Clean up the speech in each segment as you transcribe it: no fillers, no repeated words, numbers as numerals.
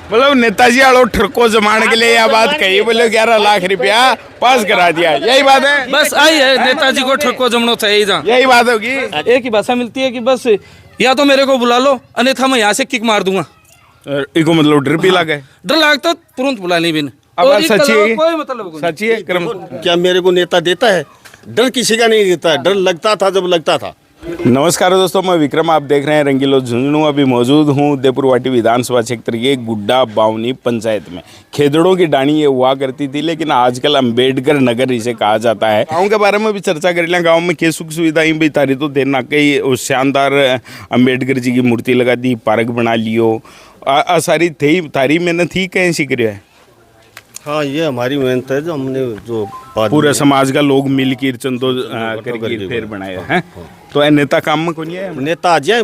मतलब नेताजी आलो ठरको जमाने के लिए यह बात कही, बोले 11 लाख रुपया पास करा दिया, यही बात है। बस आई है, नेताजी को ठरको जमनो चाहिए जहाँ, यही बात होगी। एक ही भाषा मिलती है कि बस या तो मेरे को बुला लो अन्यथा मैं यहाँ से किक मार दूंगा। इको मतलब डर भी लगा है, डर लगता तुरंत बुला नहीं बिन। अब सच्ची है, कोई मतलब सच्ची है क्रम। क्या मेरे को नेता देता है? डर किसी का नहीं देता है, डर लगता था जब लगता था। नमस्कार दोस्तों, मैं विक्रम, आप देख रहे हैं रंगीलो झुंझुनू। अभी मौजूद हूँ उदयपुरवाटी विधानसभा क्षेत्र के गुड्डा बावनी पंचायत में। खेदड़ों की डाणी ये हुआ करती थी, लेकिन आजकल अंबेडकर नगर इसे कहा जाता है। गाँव के बारे में भी चर्चा कर लें। गाँव में क्या सुख सुविधाएं भी तारी तो देना, कई शानदार अंबेडकर जी की मूर्ति लगा दी, पार्क बना लियो, सारी थी तारी मेहनत ही कहीं सीख रहा है। हाँ, ये हमारी मेहनत है जो हमने जो पूरा समाज का लोग मिल के चंदो करके फिर बनाया है। तो नेता काम में कौन है? नेता आ जाए,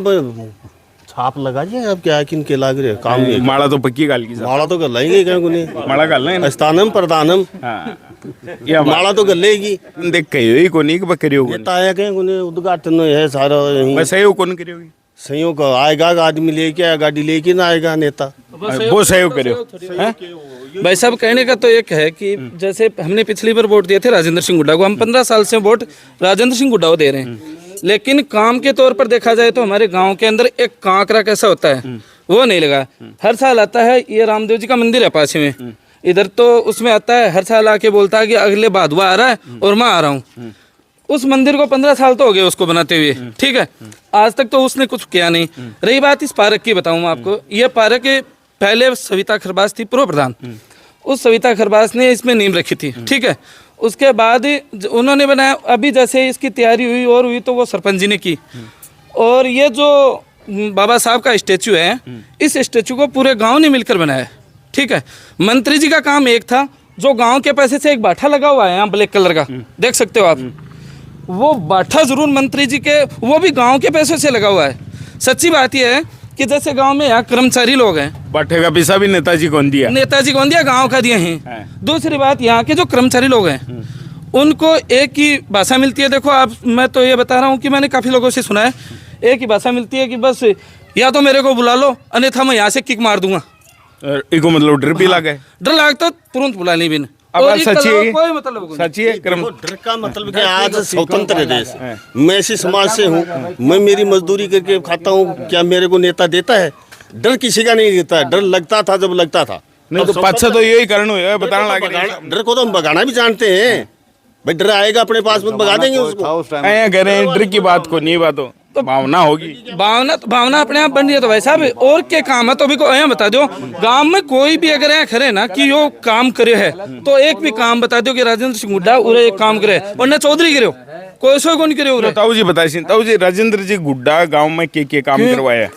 छाप लगा जाए। अब क्या किन के लाग रहे काम नहीं। माला तो पक्की गाल की, माला तो कर लेंगे कहीं कोनी, माला गाल लें स्थानम प्रधानम। हाँ, माला तो कर लेगी। देख कही कोनी कि करियो नेता आया कहीं कोनी, उद्घाटन है सारा यहीं। बस सहयोग कौन करियोगी? सहयोग आएगा, आदमी लेके आएगा, गाड़ी लेके ना आएगा नेता, वो सहयोग करियो। भाई साहब कहने का तो एक है कि जैसे हमने पिछली बार वोट दिए थे राजेंद्र सिंह हुड्डा को, हम 15 साल से वोट राजेंद्र सिंह हुड्डा को दे रहे हैं, लेकिन काम के तौर पर देखा जाए तो हमारे गांव के अंदर एक कांकरा कैसा होता है वो नहीं लगा। हर साल आता है, ये रामदेव जी का मंदिर है पास में इधर, तो उसमें आता है हर साल आके बोलता है कि अगले भादवा आ रहा है और मैं आ रहा हूँ। उस मंदिर को 15 साल तो हो गए उसको बनाते हुए, ठीक है, आज तक तो उसने कुछ किया नहीं। रही बात इस पार्क की, बताऊँ मैं आपको, ये पार्क पहले सविता खरबास थी पूर्व प्रधान, उस सविता खरबास ने इसमें नींव रखी थी, ठीक है, उसके बाद उन्होंने बनाया। अभी जैसे इसकी तैयारी हुई और हुई तो वो सरपंच जी ने की। और ये जो बाबा साहब का स्टेचू है, इस स्टेचू को पूरे गांव ने मिलकर बनाया, ठीक है। मंत्री जी का काम एक था, जो गांव के पैसे से एक बाठा लगा हुआ है यहाँ ब्लैक कलर का, देख सकते हो आप, वो बाठा जरूर मंत्री जी के, वो भी गाँव के पैसों से लगा हुआ है। सच्ची बात यह है कि जैसे गांव में यहाँ कर्मचारी लोग हैं, बाठे का पैसा भी नेताजी कौन दिया? नेताजी कौन दिया? गांव का दिए हैं। दूसरी बात, यहाँ के जो कर्मचारी लोग हैं उनको एक ही भाषा मिलती है। देखो आप, मैं तो ये बता रहा हूँ कि मैंने काफी लोगों से सुना है, एक ही भाषा मिलती है कि बस या तो मेरे को बुला लो अन्यथा मैं यहाँ से किक मार दूंगा। इको मतलब डर भी लगा है, डर लगता तुरंत बुला नहीं बिन। अब सच्ची है, कोई मतलब सच्ची है क्रम। डर का मतलब कि आज स्वतंत्र देश, मैं इसी समाज से हूँ, मैं मेरी मजदूरी करके खाता हूँ। क्या मेरे को नेता देता है? डर किसी का नहीं देता है, डर लगता था जब लगता था। नहीं तो पाछा तो यही कारण हुआ, बताना लगे। डर को तो हम भगाना भी जानते हैं भाई, डर आएगा अपने पास में भगा देंगे उसको। ऐ कह रहे हैं डर की बात को नहीं, बात हो तो भावना होगी। भावना अपने आप बन रही है। तो भाई साहब और क्या काम है तो भी को यहाँ बता दो, गांव में कोई भी अगर यहाँ खड़े ना कि यो काम करे है तो एक भी काम बता दो कि राजेंद्र सिंह हुड्डा उरे एक काम करे और न चौधरी करे, कोई सो कौन करे। ताऊ जी बताइए, ताऊ जी राजेंद्र जी गुड्डा गाँव में के काम करवाया?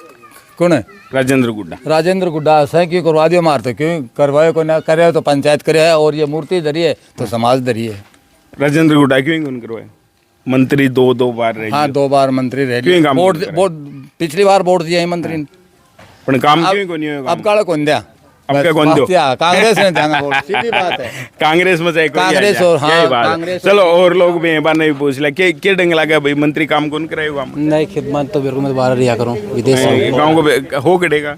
कौन है? राजेंद्र गुड्डा। राजेंद्र गुड्डा है कि करवा दियो मारते, क्यों करवाए को ना करे तो पंचायत करे है, और ये मूर्ति धरी है तो समाज धरी है। राजेंद्र गुड्डा क्यों कौन करवाए? मंत्री दो बार रहे। हाँ, 2 बार मंत्री रहे, वोट पिछली बार वोट दिया है मंत्री ने, पर काम क्यों को नहीं होगा? अब काला कौन दिया? अब क्या कौन दो? कांग्रेस ने जाना वोट, सीधी बात है। कांग्रेस में चाहे कांग्रेस और हाँ कांग्रेस। चलो और लोग भी बार नहीं पूछ लिया क्या डंग लगा भाई, मंत्री काम कौन कराएगा? नहीं, खिदमत तो मेरे को मैं बाहर रिया करूँ, विदेश गाँव को हो कटेगा,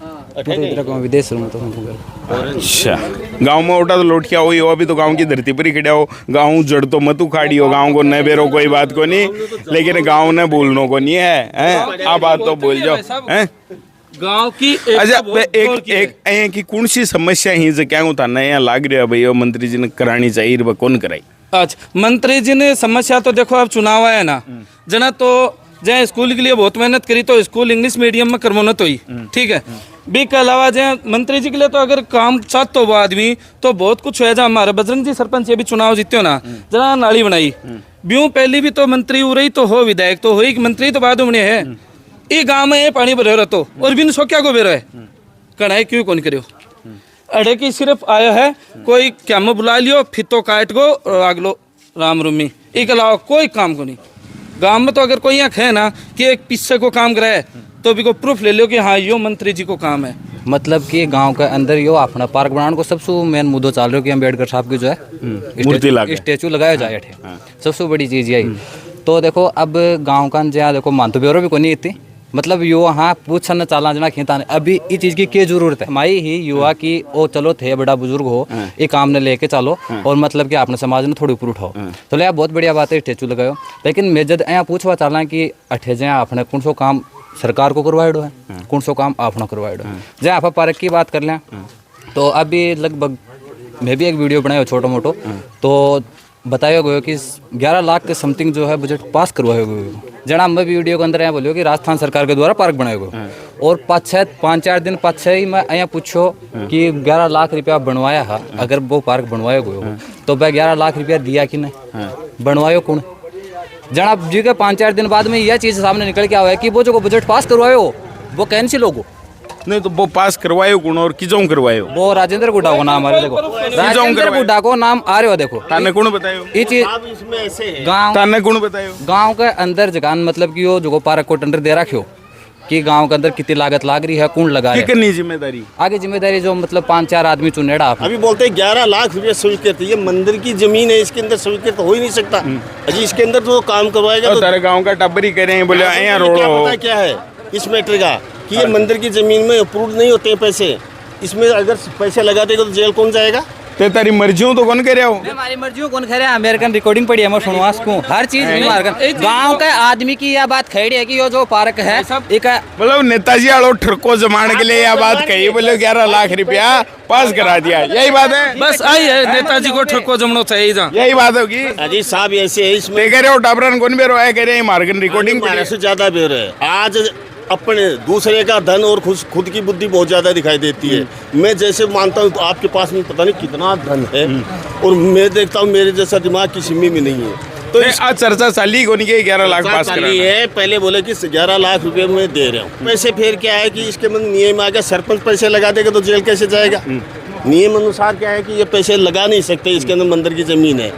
विदेश रहूँ तो। अच्छा, गांव में उठा तो लौट क्या हो, अभी तो गांव की धरती पर ही खड़ा हो। गांव जड़ तो मत उखाड़ी हो, गांव को न बेरो कोई बात को नहीं, लेकिन गांव ने बोलने को नहीं है। आप बात तो बोल जाओ हैं गांव की। अच्छा, एक की कौन सी समस्या ही जो क्या होता नया लाग रहा है भाई, मंत्री जी ने करानी चाहिए, वह कौन कराई? अच्छा, मंत्री जी ने समस्या तो देखो, अब चुनाव आया ना जना, तो जहाँ स्कूल के लिए बहुत मेहनत करी, तो स्कूल इंग्लिश मीडियम में करमोनत हुई, ठीक है। बी के अलावा जहाँ मंत्री जी के लिए तो अगर काम चाहते हो आदमी तो बहुत कुछ है। जहाँ हमारे बजरंग जी सरपंच ये भी चुनाव जीते हो ना, जरा नाली बनाई ब्यूँ, पहली भी तो मंत्री हो रही तो हो, विधायक तो हो ही, मंत्री तो बाद में है। ये गांव में ये पानी भरे रहते और बिन सो क्या को बेरो है, कढ़ाई क्यों कौन करो? अड़े की सिर्फ आया है कोई क्या में बुला लियो, फितो काट गो और आगलो राम रूमी, एक अलावा कोई काम को नहीं। गांव में तो अगर कोई यहाँ है ना कि एक पिस्से को काम कराए तो भी को प्रूफ ले लो कि हाँ यो मंत्री जी को काम है। मतलब कि गांव के अंदर यो अपना पार्क बनाने को सबसे मेन मुद्दो चल रहा है कि अम्बेडकर साहब की जो है स्टेचू लगाया जाए, सबसे बड़ी चीज़ यही। तो देखो अब गाँव का जहाँ देखो मानतो ब्यूरो भी को नहीं इतनी, मतलब युवा हाँ पूछना चाला जना खींता अभी इस चीज की क्या जरूरत है हमारी ही युवा की ओ चलो थे बड़ा बुजुर्ग हो ये काम ने लेके चलो और मतलब कि अपने समाज ने थोड़ी ऊपर उठाओ तो यार बहुत बढ़िया बात है स्टेचू लगाओ लेकिन मैं जब यहाँ पूछवा चाला कि अठे जहाँ अपने कौन सो काम सरकार को करवाएडो है कौन सो काम आपने करवाएडो है जहाँ आप पार्क की बात कर लें तो अभी लगभग मैं भी एक वीडियो बनाया छोटा मोटो तो बताया गया कि 11 लाख के समथिंग जो है बजट पास करवाया गया जना मैं वीडियो के अंदर यहाँ बोलियो कि राजस्थान सरकार के द्वारा पार्क बनाया गया और 5-4 दिन पाँच ही मैं यहाँ पूछो कि 11 लाख रुपया बनवाया है अगर वो पार्क बनवाया गया तो वह 11 लाख रुपया दिया कि नहीं बनवायो कौन जना जी के 5-4 दिन बाद में यह चीज़ सामने निकल के आया कि वो जो बजट पास करवायो वो कैंसिल हो गो नहीं तो वो पास करवायो कौन और किजों करवायो वो राजेंद्र गुड्डा को नाम आ रहा देखो राजेंद्र गुड्डा को नाम आ रहा देखो ताने कौन बतायो ये चीज अब इसमें ऐसे है गांव ताने कौन बतायो गांव के अंदर जगह मतलब कि वो जो पार्क को टेंडर दे रखियो कि गांव के अंदर कितनी लागत लाग रही है कौन लगा की रहा है करनी जिम्मेदारी आगे जिम्मेदारी जो मतलब 5-4 आदमी चुनेड़ा आप अभी बोलते हैं 11 लाख रुपये स्वीकृत ये मंदिर की जमीन है इसके अंदर स्वीकृत हो ही नहीं सकता अजी इसके अंदर तो काम करवाएगा तो तो तारे गांव का टब्बरी करे बोले यहाँ रोड क्या हो पता क्या है इस मैटर का कि ये मंदिर की जमीन में अप्रूव नहीं होते हैं पैसे इसमें अगर पैसे लगा देगा तो जेल कौन जाएगा ते तारी मर्जियों तो कौन करे हो हमारी मर्जी कौन खा रहा है अमेरिकन रिकॉर्डिंग पड़ी है मैं सुनवास को हर चीज गांव के आदमी की यह बात खड़ी है कि ये जो पार्क है एक मतलब नेताजी आलो ठरको जमाने के लिए यह बात कही बोले 11 लाख रुपया पास करा दिया यही बात है बस आई है नेताजी को ठको जमनो चाहिए जा यही बात होगी अजी साहब ऐसे है इसमें ते करे हो टाबरन कौन बेरो है करे मार्गन रिकॉर्डिंग हमारे से ज्यादा बेर है आज अपने दूसरे का धन और खुद की बुद्धि बहुत ज्यादा दिखाई देती है मैं जैसे मानता हूँ तो आपके पास में पता नहीं कितना धन है और मैं देखता हूँ मेरे जैसा दिमाग किसी में भी नहीं है तो आज चर्चा चाली कौन के 11 लाख पास करा है पहले बोले कि 11 लाख रुपए मैं दे रहा हूँ पैसे फिर क्या है कि इसके मन नियम आ गया सरपंच पैसे लगा देगा तो जेल कैसे जाएगा नियम अनुसार क्या है कि ये पैसे लगा नहीं सकते इसके अंदर मंदिर की जमीन है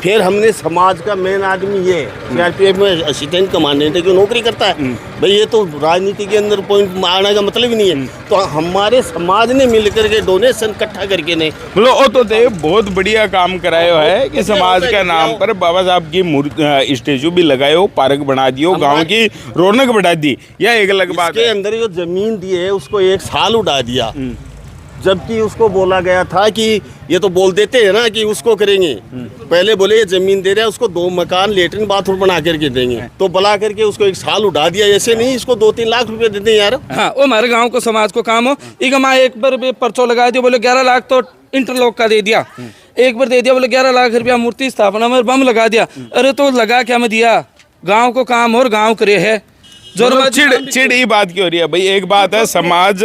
फिर हमने समाज का मेन आदमी ये सीआरपीएफ में असिस्टेंट कमांडेंट है कि नौकरी करता है भाई ये तो राजनीति के अंदर पॉइंट आने का मतलब ही नहीं है तो हमारे समाज ने मिलकर के डोनेशन इकट्ठा करके ने बोलो ओ तो दे बहुत बढ़िया काम करायो है कि समाज के नाम पर बाबा साहब की स्टेचू भी लगायो पार्क बना दियो गांव की रौनक बढ़ा दी यह एक अलग बात के है अंदर जो जमीन दी है उसको 1 साल उड़ा दिया जबकि उसको बोला गया था कि ये तो बोल देते हैं ना कि उसको करेंगे पहले बोले ये जमीन दे रहे हैं उसको 2 मकान लेटरिन बाथरूम बना करके देंगे तो बुला करके उसको 1 साल उड़ा दिया ऐसे नहीं इसको 2-3 लाख रुपए देते हैं यार हाँ वो हमारे गांव को समाज को काम हो एक माँ एक बार भी पर्चो लगा दिया बोले 11 लाख तो इंटरलॉक का दे दिया एक बार दे दिया बोले 11 लाख रुपया मूर्ति स्थापना में बम लगा दिया अरे तो लगा क्या मैं दिया गाँव को काम और गाँव करे है चिड़ ही बात की हो रही है भाई एक बात है समाज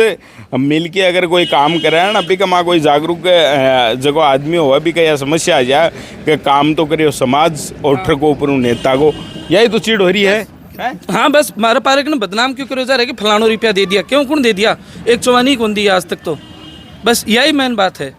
मिल के अगर कोई काम करे ना अभी का कोई जागरूक जगह आदमी हो अभी का यह समस्या आ जाए कि काम तो करे समाज और ठको ऊपर नेता को यही तो चिड़ हो रही है हाँ बस हमारे पार्क ने बदनाम क्यों करो जा रहा है कि फलानो रुपया दे दिया क्यों कौन दे दिया एक चौवानी कौन दिया आज तक तो बस यही मेन बात है।